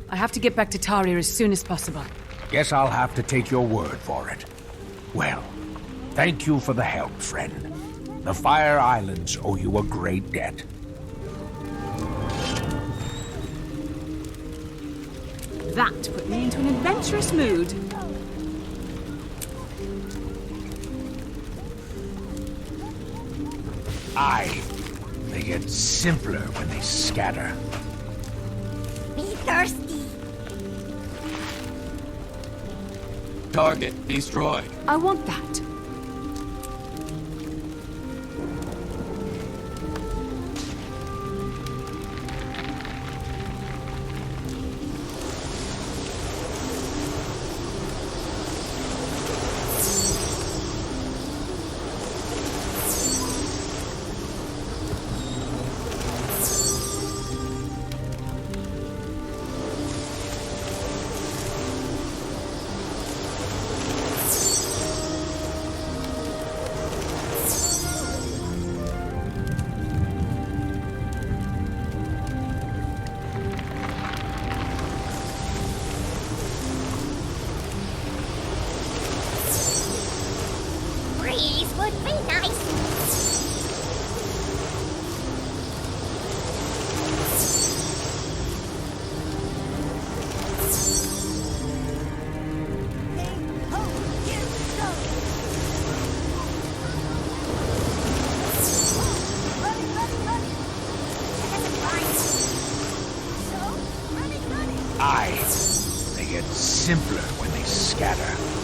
I have to get back to Tyria as soon as possible. Guess I'll have to take your word for it. Well, thank you for the help, friend. The Fire Islands owe you a great debt. That put me into an adventurous mood. Aye, they get simpler when they scatter. Be thirsty. Target destroyed. I want that. Aye, they get simpler when they scatter.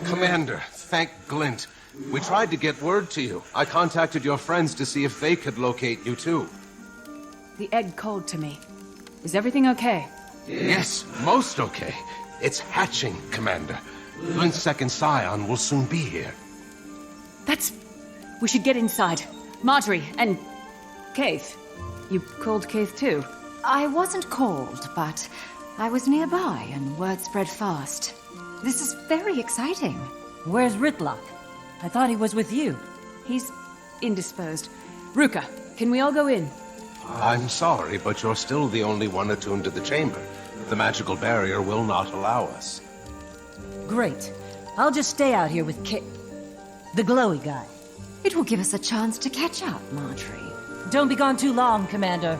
Commander, thank Glint. We tried to get word to you. I contacted your friends to see if they could locate you too. The egg called to me. Is everything okay? Yes, most okay. It's hatching, Commander. Glint's second scion will soon be here. We should get inside. Marjorie and... Keith. You called Keith too? I wasn't called, but I was nearby and word spread fast. This is very exciting. Where's Ritlock? I thought he was with you. He's indisposed. Ruka, can we all go in? I'm sorry, but you're still the only one attuned to the chamber. The magical barrier will not allow us. Great. I'll just stay out here with the glowy guy. It will give us a chance to catch up, Marjorie. Don't be gone too long, Commander.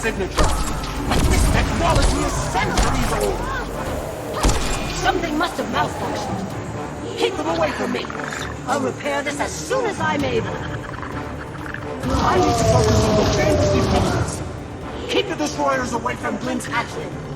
signature. This technology is centuries old. Something must have malfunctioned. Keep them away from me. I'll repair this as soon as I'm able. I need to focus on the fantasy pieces. Keep the destroyers away from Glint's hatchling.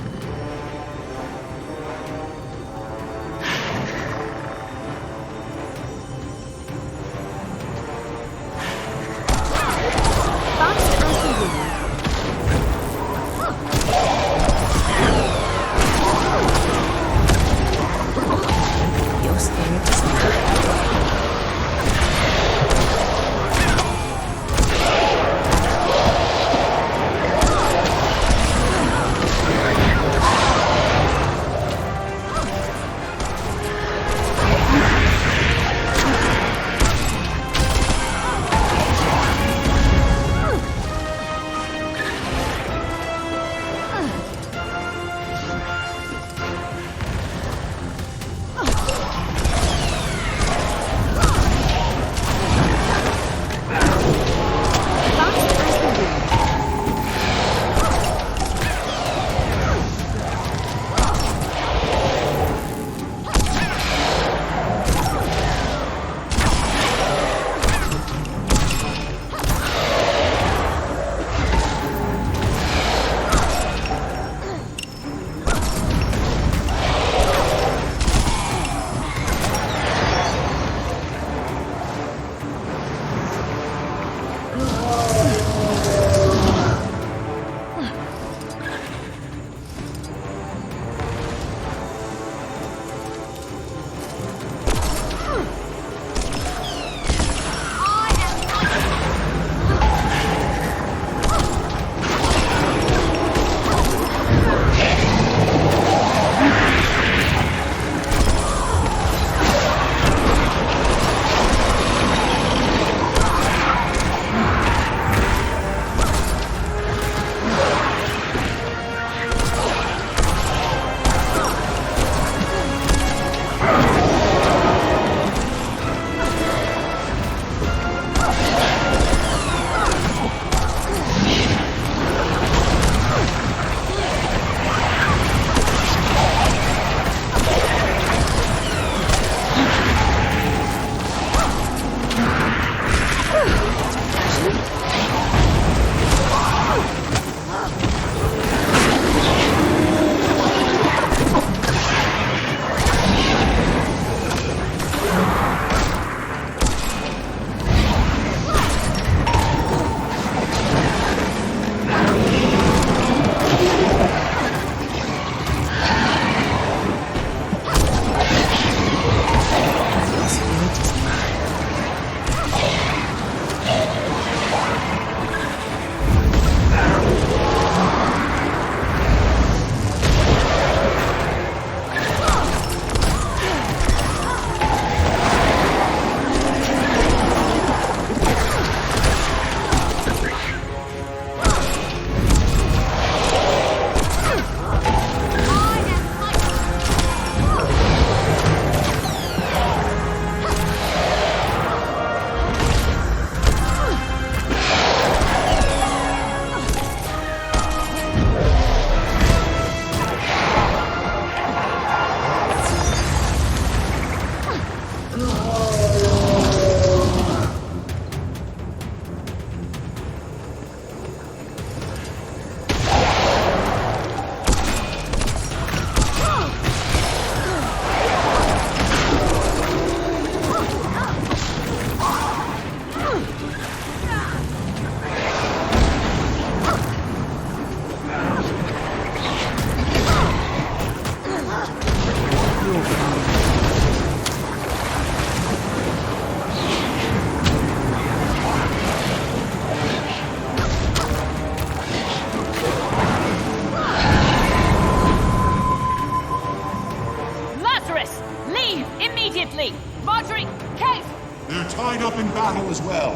as well.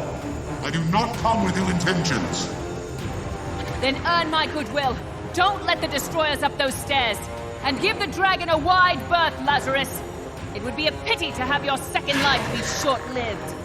I do not come with ill intentions. Then earn my goodwill. Don't let the destroyers up those stairs. And give the dragon a wide berth, Lazarus. It would be a pity to have your second life be short-lived.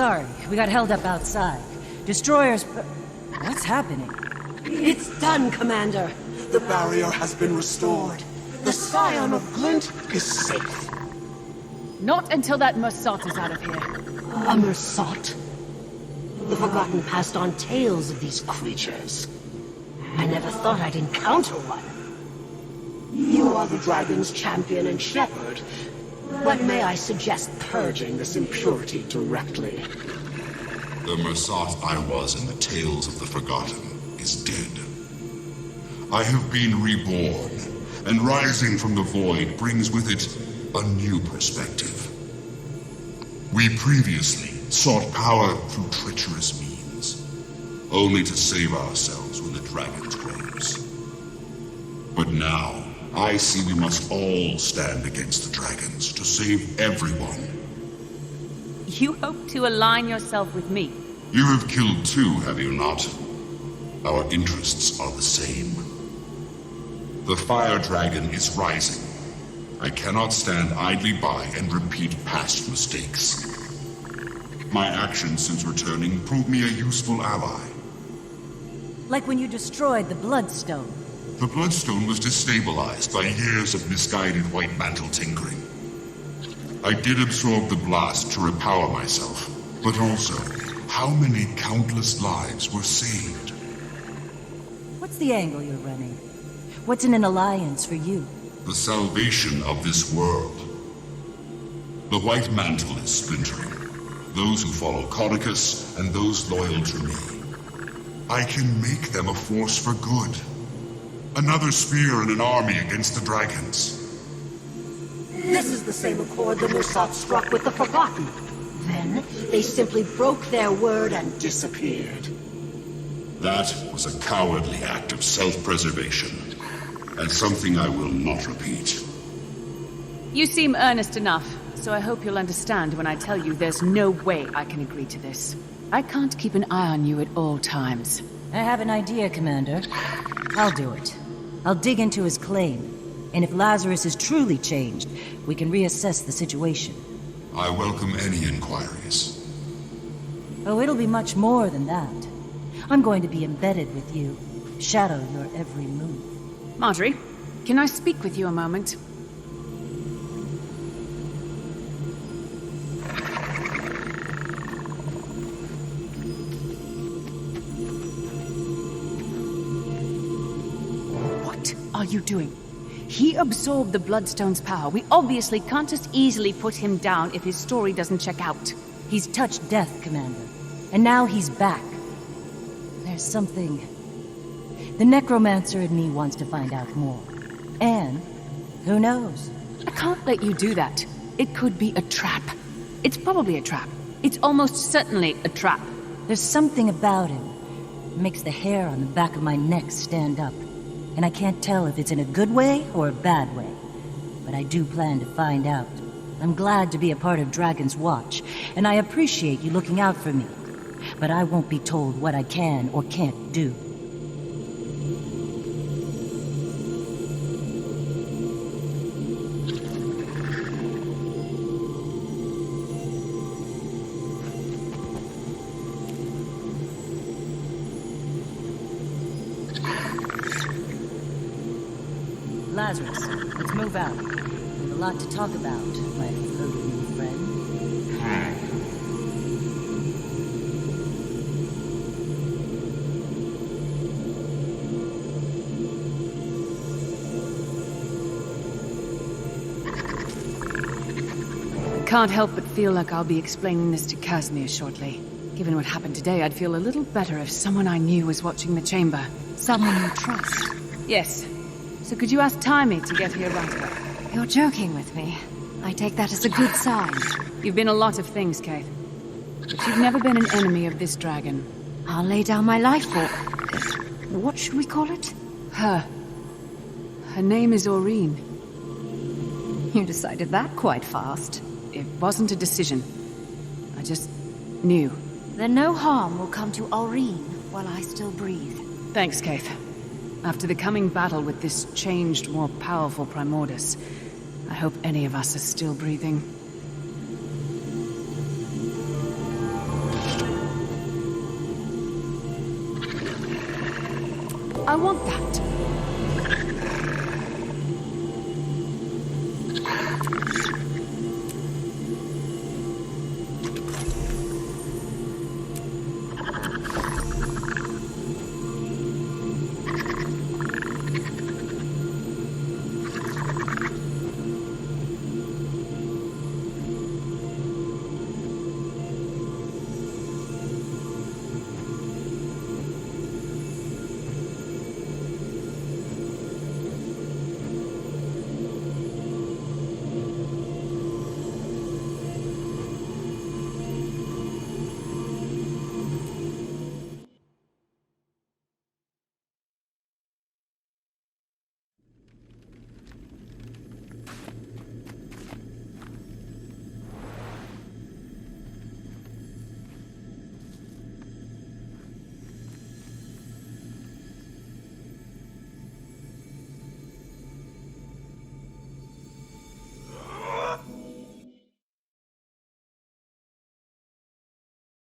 Sorry, we got held up outside. Destroyers... What's happening? It's done, Commander. The barrier has been restored. The Scion of Glint is safe. Not until that mursaat is out of here. A mursaat? The Forgotten passed on tales of these creatures. I never thought I'd encounter one. You are the dragon's champion and shepherd, but may I suggest purging this impurity directly? The mursaat I was in the tales of the Forgotten is dead. I have been reborn, and rising from the void brings with it a new perspective. We previously sought power through treacherous means, only to save ourselves when the dragons rose. But now, I see we must all stand against the dragons to save everyone. You hope to align yourself with me? You have killed two, have you not? Our interests are the same. The fire dragon is rising. I cannot stand idly by and repeat past mistakes. My actions since returning proved me a useful ally. Like when you destroyed the Bloodstone. The Bloodstone was destabilized by years of misguided White Mantle tinkering. I did absorb the blast to repower myself, but also, how many countless lives were saved? What's the angle you're running? What's in an alliance for you? The salvation of this world. The White Mantle is splintering. Those who follow Caudecus and those loyal to me. I can make them a force for good. Another spear in an army against the dragons. This is the same accord the mursaat struck with the Forgotten. Then, they simply broke their word and disappeared. That was a cowardly act of self-preservation, and something I will not repeat. You seem earnest enough, so I hope you'll understand when I tell you there's no way I can agree to this. I can't keep an eye on you at all times. I have an idea, Commander. I'll do it. I'll dig into his claim, and if Lazarus is truly changed, we can reassess the situation. I welcome any inquiries. Oh, it'll be much more than that. I'm going to be embedded with you, shadow your every move. Marjorie, can I speak with you a moment? What are you doing? He absorbed the Bloodstone's power. We obviously can't just easily put him down if his story doesn't check out. He's touched death, Commander. And now he's back. There's something... The necromancer in me wants to find out more. And, who knows? I can't let you do that. It could be a trap. It's probably a trap. It's almost certainly a trap. There's something about him. It makes the hair on the back of my neck stand up. And I can't tell if it's in a good way or a bad way. But I do plan to find out. I'm glad to be a part of Dragon's Watch, and I appreciate you looking out for me. But I won't be told what I can or can't do. Lazarus, let's move out. We have a lot to talk about, my floating new friend. I can't help but feel like I'll be explaining this to Casimir shortly. Given what happened today, I'd feel a little better if someone I knew was watching the chamber. Someone you trust. Yes. So could you ask Timmy to get here right away? You're joking with me. I take that as a good sign. You've been a lot of things, Kate. But you've never been an enemy of this dragon. I'll lay down my life for... What should we call it? Her. Her name is Aurene. You decided that quite fast. It wasn't a decision. I just knew. Then no harm will come to Aurene while I still breathe. Thanks, Kate. After the coming battle with this changed, more powerful Primordus, I hope any of us are still breathing. I want that.